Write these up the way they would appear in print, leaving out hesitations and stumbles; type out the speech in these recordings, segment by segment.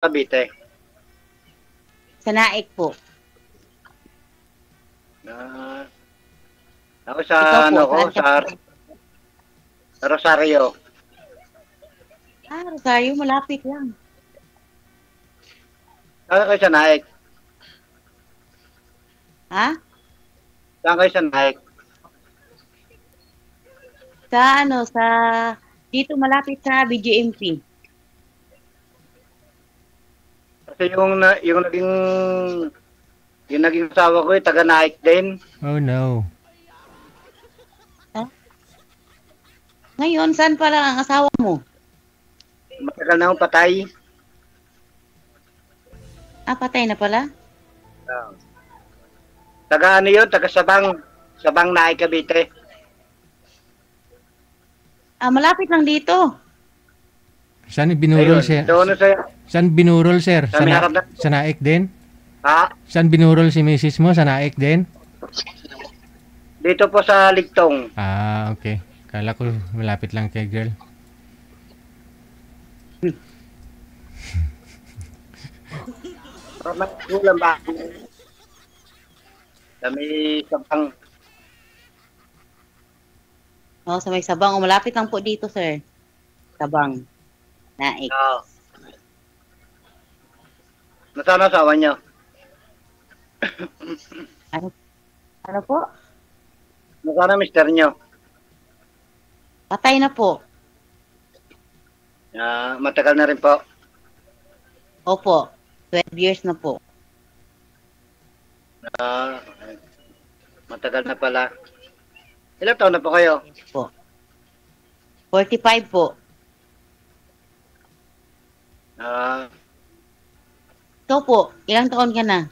Cavite. Sa Naik po. Ah, ako sa Ikaw po, ano ko, saan ka? sa Rosario. Ah, Rosario, malapit lang. Saan kayo sa Naik? Ha? Saan kayo sa Naik? Sa ano, dito malapit sa BGMP. Kasi yung naging asawa ko, taga Naik din. Oh no. Ha? Ngayon, saan pala ang asawa mo? Matagal na akong patay. Ah, patay na pala? Ah. Taga ano yun? Taga Sabang. Sabang Naik, Cavite. Ah, malapit lang dito. Saan binurol, Ayun. sir? Doon sa, Saan binurol, sir? sa may harap na. Sa Naik din? Ha? Saan binurol si misis mo? Sa Naik din? Dito po sa Ligtong. Ah, okay. Kala ko malapit lang kay girl. Kulang ba? Sa may Sabang. Oh, sa may Sabang. Oh, malapit lang po dito, sir. Sabang. Naik. Oo. Nasaan ang asawa niyo? Ano, ano po? Nasaan ang mister niyo? Patay na po. Matagal na rin po. Opo. 12 years na po. Ah, matagal na pala. Ilang taon na po kayo? Po. 45 po. Ah, Ikaw po, ilang taon ka na?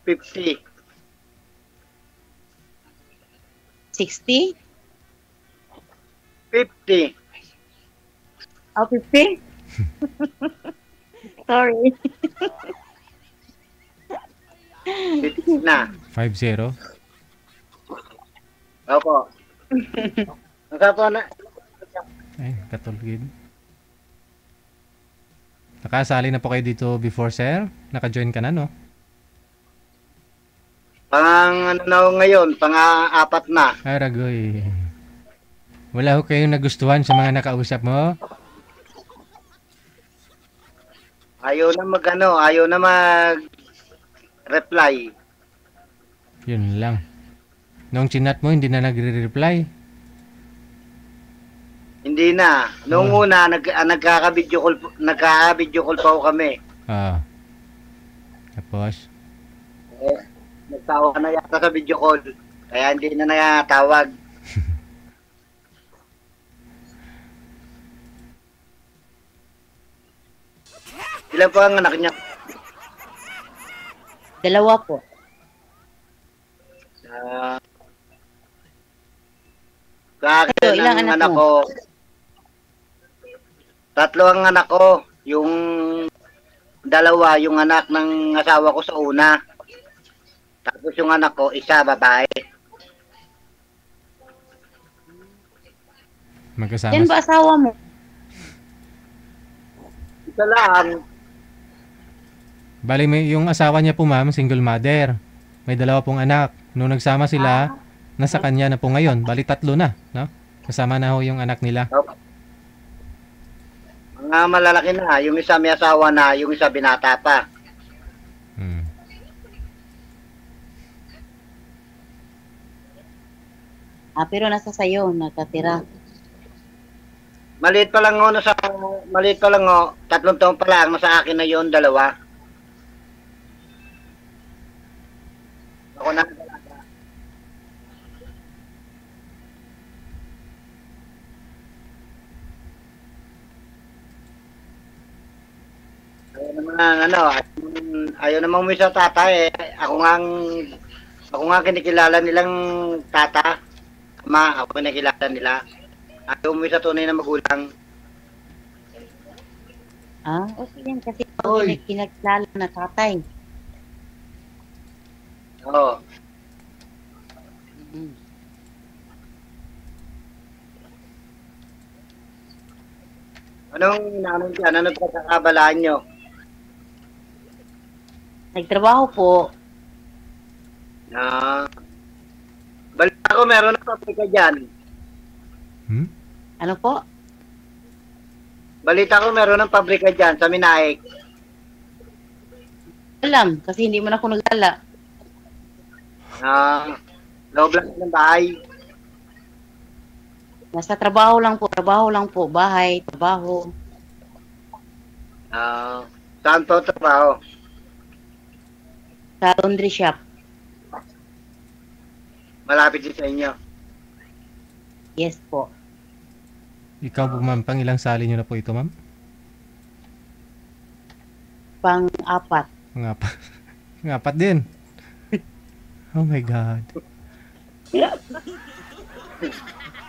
50. 60? 50. Oh, 50? Sorry. 50 na. 5-0. Opo. Nasaan po na? Ay, katulgid. Nakasali na po kayo dito before, sir? Naka-join ka na, no? Ano na ho ngayon? Pang-apat na. Ay, ragoy. Wala ho kayong nagustuhan sa mga nakausap mo? Ayaw na mag-reply. Yun lang. Nung chinat mo, hindi na nagre-reply. Hindi na. Noong una, nagkaka-video call pa ho kami. Ah. Tapos, Nagtawa na yata sa video call. Kaya hindi na natawag. Ilan po ang anak niya? Dalawa po. Ah, sa akin, Ito, ilang ang anak anak mo? ko, tatlo ang anak ko. Yung dalawa, yung anak ng asawa ko sa una. Tapos yung anak ko, isa, babae. magkasama. Yan ba asawa mo? Isa lang. Bali, may, yung asawa niya po, ma'am, single mother. May dalawa pong anak. Nung nagsama sila, nasa kanya na po ngayon. Bali, 3 na, no? Kasama na ho yung anak nila. Mga malalaki na. Yung isa may asawa na, yung isa binata pa. Hmm. Ah, pero nasa sayo, nakatira. Maliit pa lang ho, 3 taon pa lang, nasa akin na yon, 2. Ako na. Ayaw namang umuwi sa tata eh. Ako nga kinikilala nilang tata. Ama, ako kinikilala nila. Ayaw umuwi sa tunay na magulang. Ah, okay yan kasi Oy. kinakilala na tatay. Oo. Mm. Anong namin dyan? Ano pagkakabalaan nyo? Nagtrabaho po. Ah, balita ko meron ng pabrika dyan. Hmm? Ano po? Balita ko meron ng pabrika dyan sa Minaik. Alam, kasi hindi mo na ako nagala. Loob lang ng bahay. Nasa trabaho lang po. Bahay, trabaho. Saan po trabaho? Sa laundry shop. Malapit din sa inyo. Yes po. Ikaw po, ma'am, pang ilang sali nyo na po ito, ma'am? Pang-apat. Ngapat. Ngapat din. Oh my God.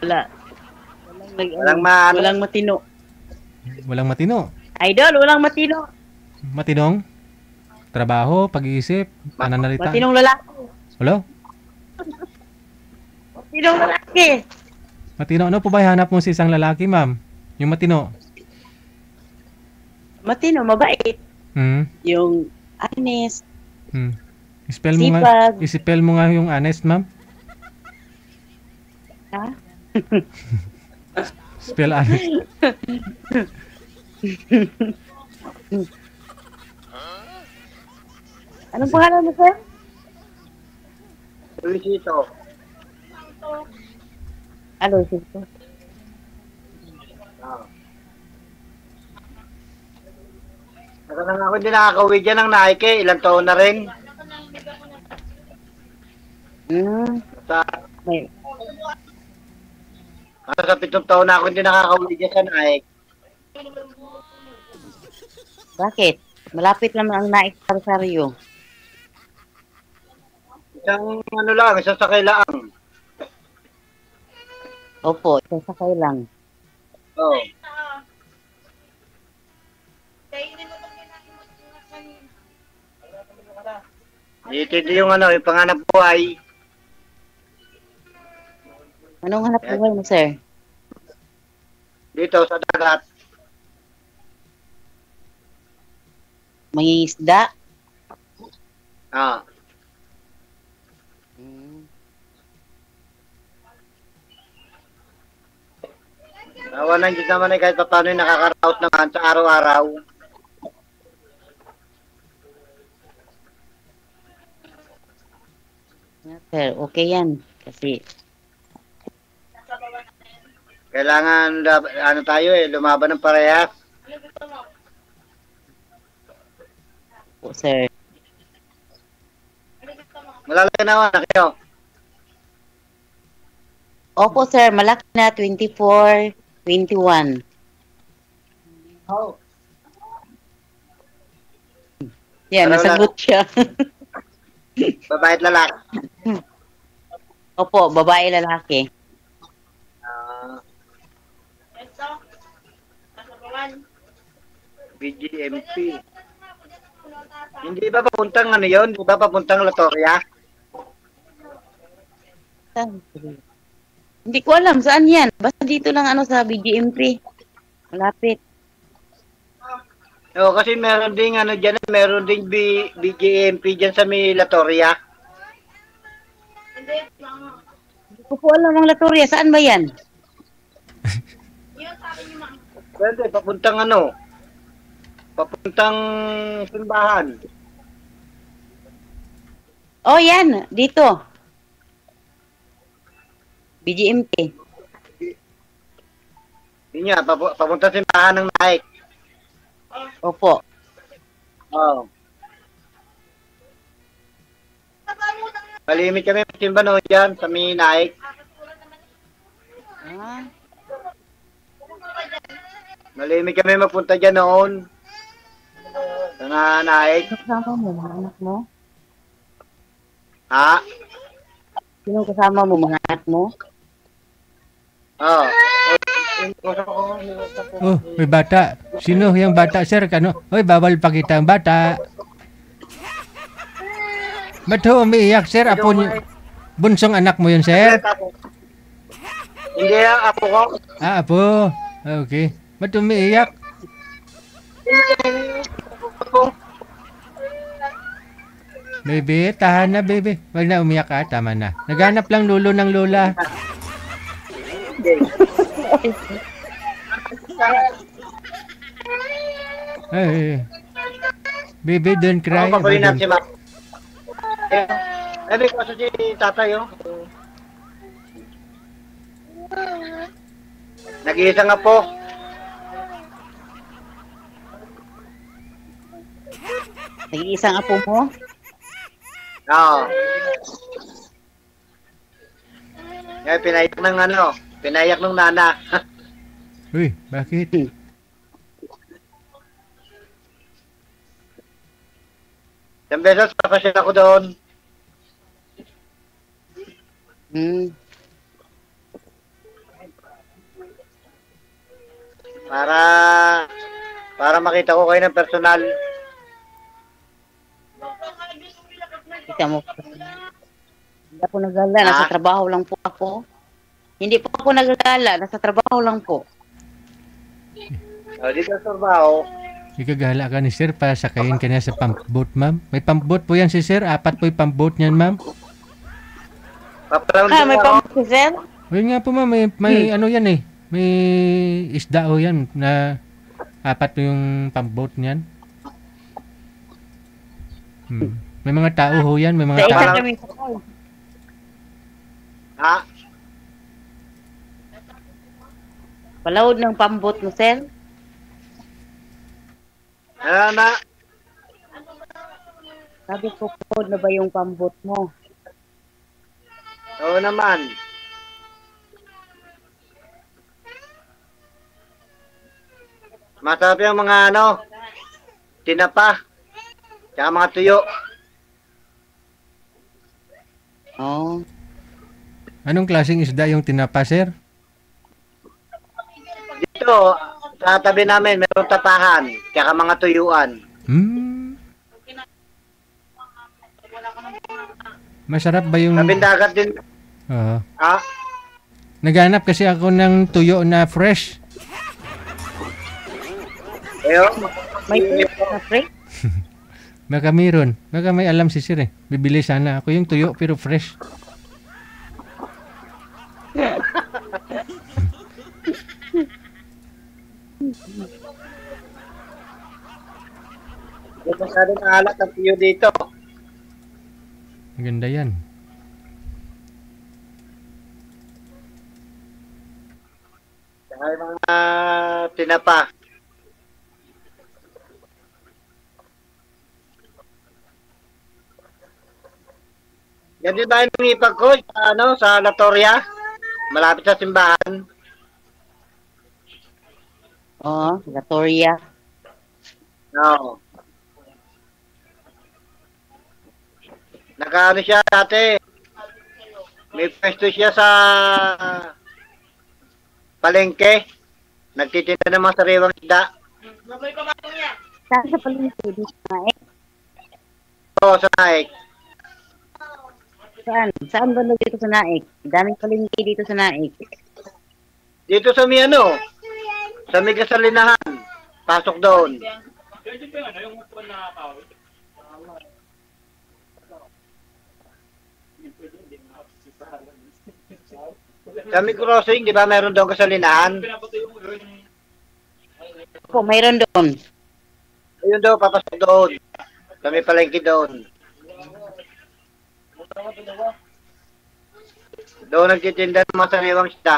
Wala. Walang Walang matino. Walang matino. Idol, walang matino. Matinong? Trabaho, pag-iisip, pananalita. Matinong lalaki. Hello? Matinong lalaki. Matino, ano po ba hanap mo sa isang lalaki, ma'am? Yung matino. Matino, mabait. Hmm? Yung honest. Hmm. Spell mo nga, Sipag. i-spell mo nga yung honest, ma'am. Ha? Spell honest. Anong pangalan mo, sir? Luisito. Ano, sir? Saka lang ako hindi nakakauwi dyan ng Nike. Ilang taon na rin. Sa, May, sa 7 taon na ako hindi nakakauwi dyan sa Nike. bakit? Malapit naman ang naik sa Rosario. Isang ano lang, isang sakay lang. Opo, sasakay lang. Oh. Dito yung ano, yung panganap buhay. Anong hanap buhay mo, sir? Dito sa dagat. Mangingisda? Ah. Awa ng Diyos naman kahit pa paano yung nakaka-route naman sa araw-araw. Sir, okay yan. Kasi, Kailangan, ano tayo lumaban ng parehas. po, sir. Malalaki na anak kayo. Opo, sir. Malaki na. 24, 21. Oh. Yan, Ano nasagot siya. Babae at lalaki. Opo, babae, lalaki. BGMP. Hindi ba papuntang ano yun? Hindi ba papuntang Latoria? Hindi ko alam saan yan. Basta dito lang ano sa BGMP. Malapit. Oo, kasi meron ding ano dyan, meron ding BGMP dyan sa may Latoria. Hindi ko po alam ang Latoria. Saan ba yan? Pwede, papuntang ano? Papuntang simbahan. Oh, yan. Dito. BGMP. Yun nga, papuntang simbahan ng Nike. Opo. Oo. Malimit kami magsimba noon dyan sa may Nike. Ah, Malimit kami mapunta dyan noon. Sa Nike. kasama mo, mga anak mo? Ha? Sino kasama mo, mga anak mo? Oo. Oh, may bata. Sino yung bata, sir? Kano? Hoy, bawal pa kita ang bata. Ba't ho umiiyak, sir? Apo niyo. Bunsong anak mo yun, sir? Hindi, apo ko. Ah, apo. Okay. Ba't umiiyak? Baby, tahan na, baby. Wag na umiyak ka, tama na. Naghanap lang lulo ng lola. Ay, baby, don't cry. Ako, paparin Don't- natin si Ma. Sabi ko sa si tatay, oh. Nag-iisa nga po. Nag-iisang apo mo? Oo. Kaya pinayak ng ano, pinayak ng nana. Uy, bakit? Isang beses, papasyal ako doon. Hmm. Para makita ko kayo ng personal. Kita mo. Hindi ako nagala. Nasa trabaho lang po ako. Hindi po ako nagala. Nasa trabaho lang po. Dito sa trabaho, Ikagala ka ni sir para sakayin ka niya sa pump boat, ma'am. May pump boat po yan si sir. 4 po yung pump boat niyan, ma'am. paparound May ako. pamukha, sir? Ayun nga po, ma'am. May ano yan eh. May isda o yan na 4 po yung pump boat niyan. May mga tao ho yan. May mga Sa isa tao. kami sakay. Ha? Palawod ng pambot mo, sir? Ano na? Sabi ko, palawod na ba yung pambot mo? Oo naman. Masarap yung mga ano, tinapa, tsaka mga tuyo. Oo. Anong klaseng isda yung tinapa, sir? Dito, sa tabi namin, meron tapahan, tsaka mga tuyuan. Masarap ba yung... Tabing dagat din. Oo. Ha? Naghanap kasi ako ng tuyo na fresh. Ayun. May tuyo na fresh? Baka mayroon. Baka may alam si sir eh. Bibili sana ako yung tuyo pero fresh. Hindi masyadong alat ang tuyo dito. Maganda yan. Tsaka yung mga tinapa. Yan din ba yung ipag ko sa, ano, sa Latoria? Malapit sa simbahan. Oo, Latoria. Oo. Nakaano siya dati. May pwesto siya sa palengke. Nagtitinda ng mga sariwang isda. Saan sa palengke? Dito na eh. Oo, sa Naik. Saan? Saan ba dito sa Naik? Daming palengke dito sa Naik. Dito sa may ano, sa may kasalinahan. Pasok doon. Sa may crossing, di ba meron doon kasalinahan? Po, mayroon doon. Ayun daw, papasok doon. Sa may palengke doon. Doon nagtitinda ng mga sariwang isda.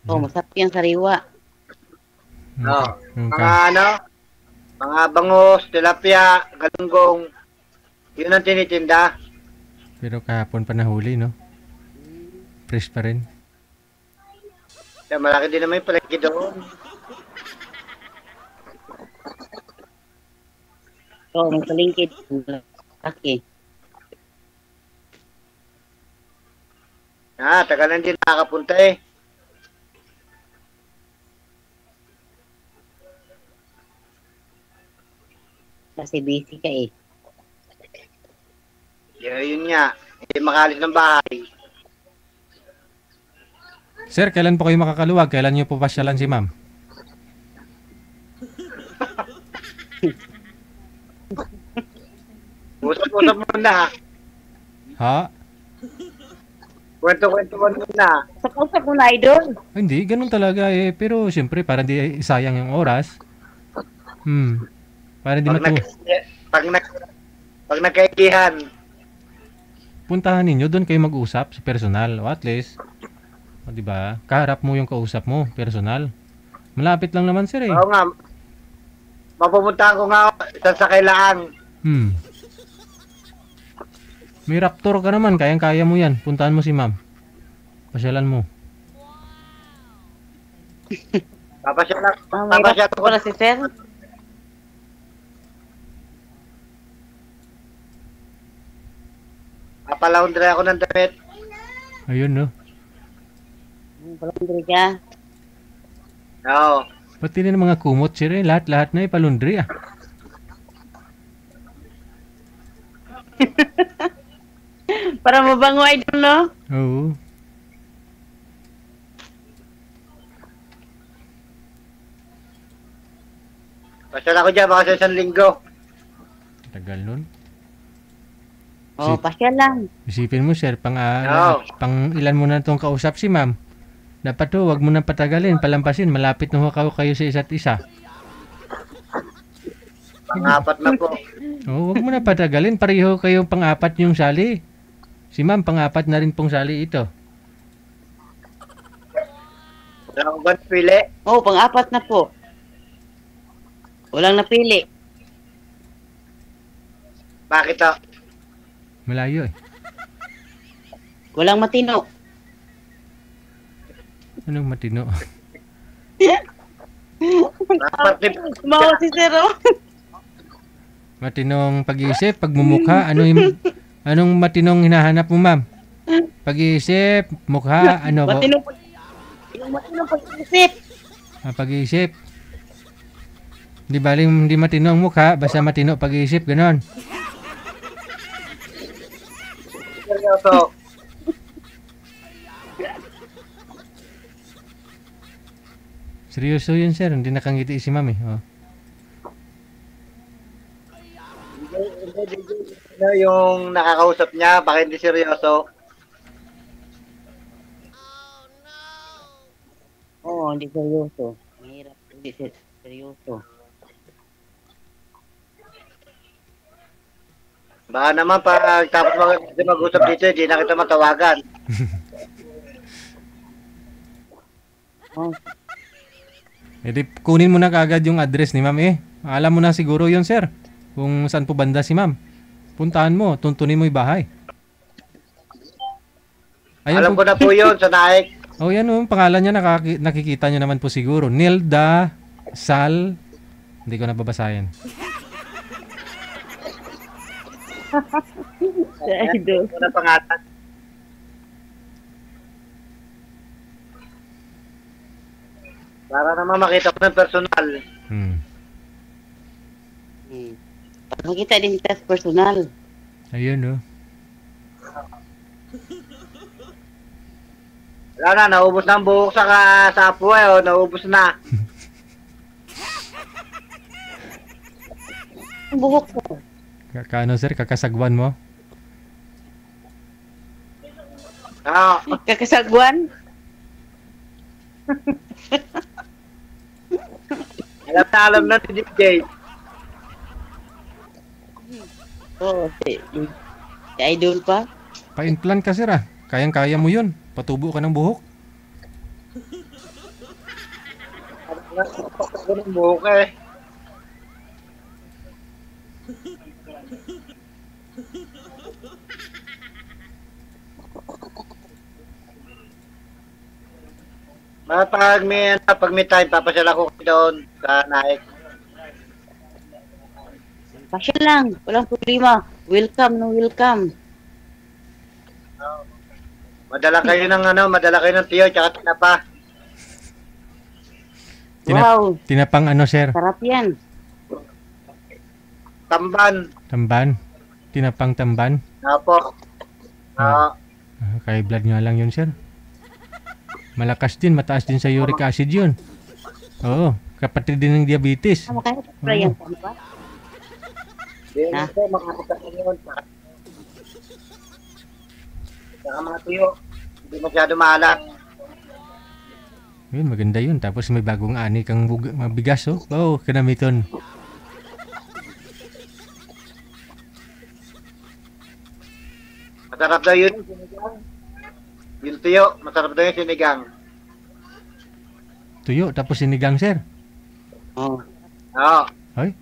Oh, masarap yung sariwa. Oo. Yung Mga ano, mga bangus, tilapia, galunggong. Yun ang tinitinda. Pero kahapon pa nahuli, no? Fresh pa rin. Kaya malaki din naman yung palengke doon. Oh, may palengke doon. Okay. Tagal lang din nakakapunta eh. Kasi busy ka eh. Yun nga, hindi makalis ng bahay. Sir, kailan po kayo makakaluwag? Kailan niyo po pasyalan si ma'am? Usap-usap muna. Ha? Kwento-kwento muna. Usap mo na, idol. Hindi, ganun talaga eh. Pero siyempre, para di sayang yung oras. Para di Pag, matu... pag nagkaikihan, Puntahan ninyo, doon kayo mag-usap sa personal. O at least, o, di ba? Kaharap mo yung kausap mo, personal. Malapit lang naman sir eh. oo nga, mapupuntahan ko nga isang sa kailangan. May Raptor ka naman, kayang-kaya mo yan. Puntahan mo si ma'am. Pasyalan mo. Papasyalan May papasyalan raptor ko. pala si sir. Papalaundry ako ng damit. Ayun no. Palundri ka. Oo. Pati na ng mga kumot sir eh. Lahat-lahat na ipalundri ah. Para mabango, idol, no? Oo. Pasyal ako dyan, baka sa isang linggo. Tagal nun. Oh, pasya lang. Isipin mo sir, Oo. pang ilan mo na itong kausap si ma'am. Dapat to, wag mo na patagalin, palampasin. Malapit na ho kayo sa isa't isa. Pang-apat na po. Oo, wag mo na patagalin. Pareho kayong pang-apat yung sali. Si ma'am, pang-apat na rin pong sali ito. Wala akong ba pili? Oh, pang-apat na po. Walang napili. Bakit to? Malayo eh. Walang matino. Anong matino? Tumawa si sir, oh. Matinong pag-iisip, pagmumukha, anong matinong hinahanap mo, ma'am? Pag-iisip, mukha, ano po? Yung matinong pag-isip. Pag-iisip. Di baling hindi matino ang mukha, basta matino pag-iisip, ganon. Seryoso. Seryoso yun, sir. Hindi nakangiti si ma'am eh. Oh. Ano yung nakakausap niya, bakit hindi seryoso? Oo, hindi seryoso. Mahirap, hindi seryoso. Baka naman pag tapos mag-usap dito, hindi na kita matawagan. Oh, E di, kunin mo na kaagad yung address ni ma'am eh. Alam mo na siguro yun, sir. Kung saan po banda si ma'am. Puntahan mo, tuntunin mo yung bahay. Alam ko na po yun sa Naik. Oh, yan oh, pangalan niya nakikita niyo naman po siguro. Nilda Sal. Hindi ko na babasahin. idol. Ano na pangalan? Para naman makita ko ng personal. Para makita din kita sa personal. Ayun oh. Wala na, naubos na ang buhok sa apo eh, oh, naubos na. Ang buhok ko. Kaano sir, kakasagwan mo? Oo. Kakasagwan. Alam na si DJ. Oo, si idol pa. Pa-implant ka sir ah. Kayang-kaya mo yun. Patubo ka ng buhok. Ako ng buhok eh. Pag may time, papasyal ako doon sa Naik. Pasya lang. Walang problema. Welcome, no welcome. Madala kayo ng tiyo tsaka tinapa. Wow, Tinapang ano sir? sarap yan. Tamban. Tamban? Tinapang tamban? Opo. Oo. Kay blood nga lang yun sir. Malakas din, mataas din sa uric acid yun. Oo, kapatid din ng diabetes. Makahit pa yan, di ba? Hindi Ha? po, makakita ko yun. Saka mga tuyo. Hindi masyado maalat. Yun, maganda yun. Tapos may bagong ani kang bigas, oh. Oo, kanamiton. Masarap daw yun. Sinigang. Yung tuyo, masarap daw yung sinigang. Tuyo, tapos sinigang, sir. Oo. Oo. Ay.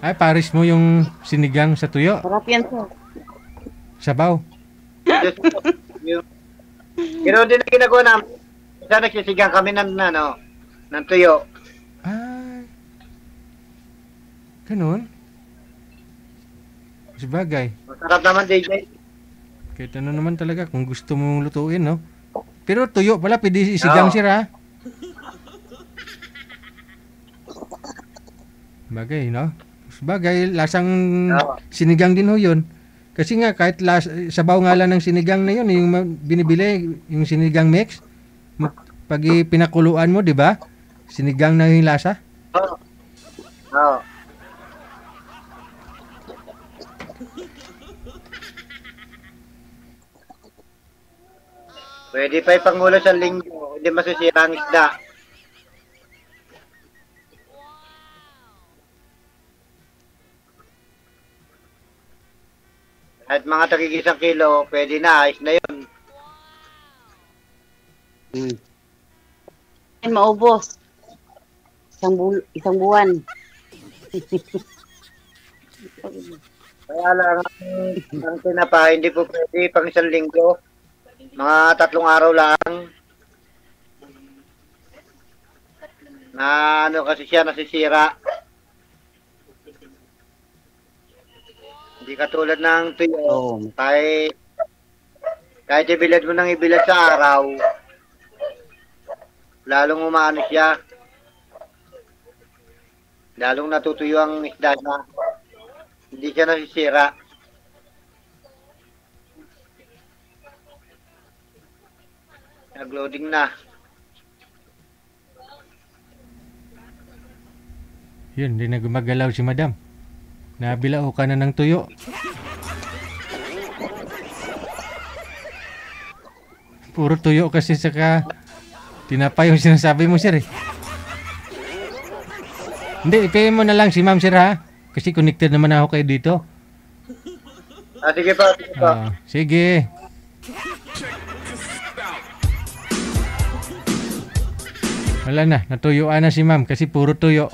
Ay, pares mo yung sinigang sa tuyo. Sarap yan, sir. Sabaw. Yung, ganoon din ang ginagawa namin. Isa nagsisigang kami ng tuyo. Ay. Ganun. Sabagay. Masarap naman, DJ. Kahit ano naman talaga kung gusto mong lutuin, no? Pero tuyo pala, pwede isigang, Oo. sir, ha? Bagay, no? Sabagay, lasang Oo. sinigang din ho yun. Kasi nga, kahit sabaw nga lang ng sinigang na yun, yung binibili, yung sinigang mix, pag pinakuluan mo, di ba? Sinigang na yung lasa. Oo. Oo. Pwede pa ipangulo sa linggo, hindi masisira ang isda. At mga tagigisang kilo, pwede na, ayos na yun. Yan, maubos. Isang buwan. Kaya lang, ang tinapa, hindi po pwede pang isang linggo. Mga 3 araw lang. Na ano kasi siya, nasisira. Hindi katulad ng tuyo. Oo. Kahit ibilad mo nang ibilad sa araw, lalong umaano siya. Lalong natutuyo ang isda niya. Hindi siya nasisira. Nag-loading na. Yun, hindi na gumagalaw si madam. Nabilao ka na ng tuyo. Puro tuyo kasi saka tinapay yung sinasabi mo, sir, eh. Hindi, ipayin mo na lang si ma'am, sir, ha? Kasi connected naman ako kayo dito. Sige pa, sige pa. Sige. Wala na, natuyuan na si ma'am kasi puro tuyo.